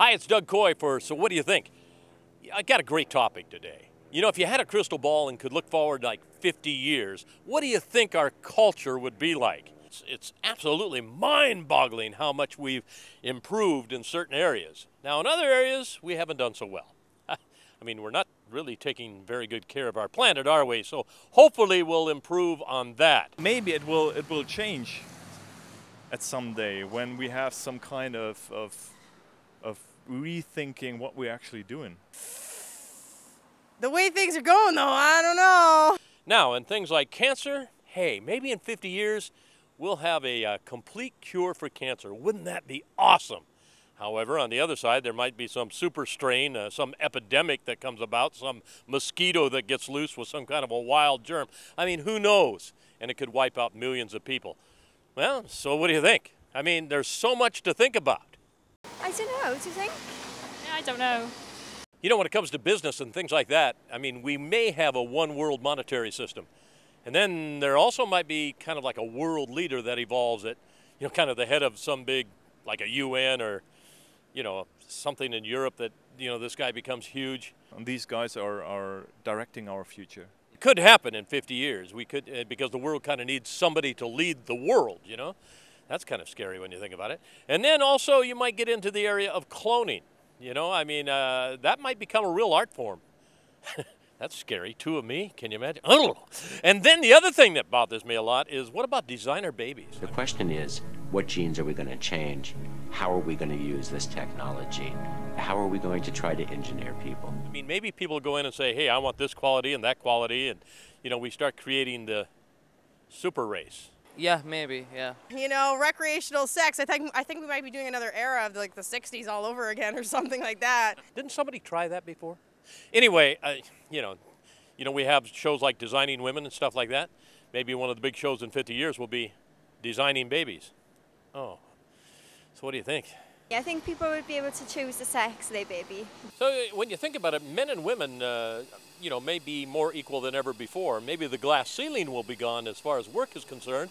Hi, it's Doug Coy for So What Do You Think? I got a great topic today. You know, if you had a crystal ball and could look forward like 50 years, what do you think our culture would be like? It's absolutely mind-boggling how much we've improved in certain areas. Now, in other areas, we haven't done so well. I mean, we're not really taking very good care of our planet, are we? So hopefully we'll improve on that. Maybe it will change at some day when we have some kind of rethinking what we're actually doing. The way things are going, though, I don't know. Now, in things like cancer, hey, maybe in 50 years, we'll have a complete cure for cancer. Wouldn't that be awesome? However, on the other side, there might be some super strain, some epidemic that comes about, some mosquito that gets loose with some kind of a wild germ. I mean, who knows? And it could wipe out millions of people. Well, so what do you think? I mean, there's so much to think about. I don't know, do you think? I don't know. You know, when it comes to business and things like that, I mean, we may have a one world monetary system. And then there also might be kind of like a world leader that evolves it, you know, kind of the head of some big, like a UN or, you know, something in Europe that, you know, this guy becomes huge. And these guys are directing our future. It could happen in 50 years. We could, because the world kind of needs somebody to lead the world, you know. That's kind of scary when you think about it. And then also you might get into the area of cloning. You know, I mean, that might become a real art form. That's scary. Two of me, can you imagine? Oh. And then the other thing that bothers me a lot is, what about designer babies? The question is, what genes are we going to change? How are we going to use this technology? How are we going to try to engineer people? I mean, maybe people go in and say, hey, I want this quality and that quality, and, you know, we start creating the super race. Yeah, maybe, yeah. You know, recreational sex. I think we might be doing another era of like the 60s all over again or something like that. Didn't somebody try that before? Anyway, you know, we have shows like Designing Women and stuff like that. Maybe one of the big shows in 50 years will be Designing Babies. Oh, so what do you think? Yeah, I think people would be able to choose the sex of their baby. So when you think about it, men and women, you know, may be more equal than ever before. Maybe the glass ceiling will be gone as far as work is concerned.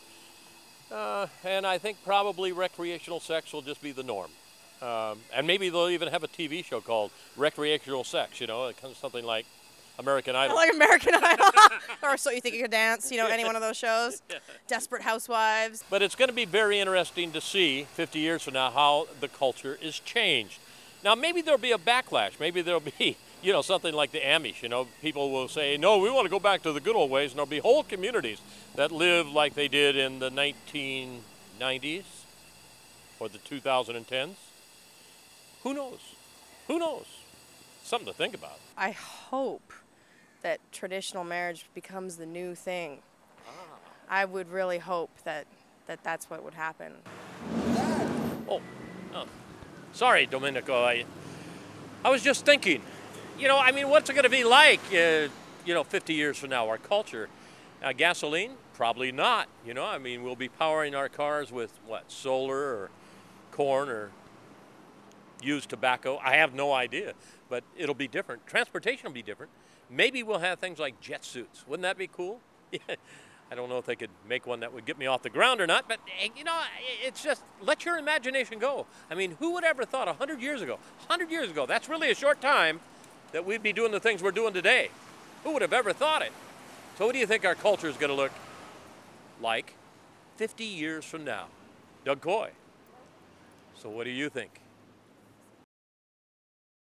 And I think probably recreational sex will just be the norm. And maybe they'll even have a TV show called Recreational Sex, you know, kind of something like American Idol. Like American Idol. Or So You Think You Could Dance, you know, any one of those shows. Desperate Housewives. But it's going to be very interesting to see 50 years from now how the culture is changed. Now, maybe there'll be a backlash. Maybe there'll be, you know, something like the Amish. You know, people will say, no, we want to go back to the good old ways. And there'll be whole communities that live like they did in the 1990s or the 2010s. Who knows? Who knows? Something to think about. I hope that traditional marriage becomes the new thing. I would really hope that that's what would happen. Oh. Sorry, Domenico. I was just thinking, you know, I mean, what's it going to be like, you know, 50 years from now, our culture? Gasoline? Probably not. You know, I mean, we'll be powering our cars with, what, solar or corn or used tobacco? I have no idea, but it'll be different. Transportation will be different. Maybe we'll have things like jet suits. Wouldn't that be cool? I don't know if they could make one that would get me off the ground or not, but, you know, it's just, let your imagination go. I mean, who would ever thought 100 years ago, that's really a short time, that we'd be doing the things we're doing today? Who would have ever thought it? So what do you think our culture is going to look like 50 years from now? Doug Coy. So what do you think?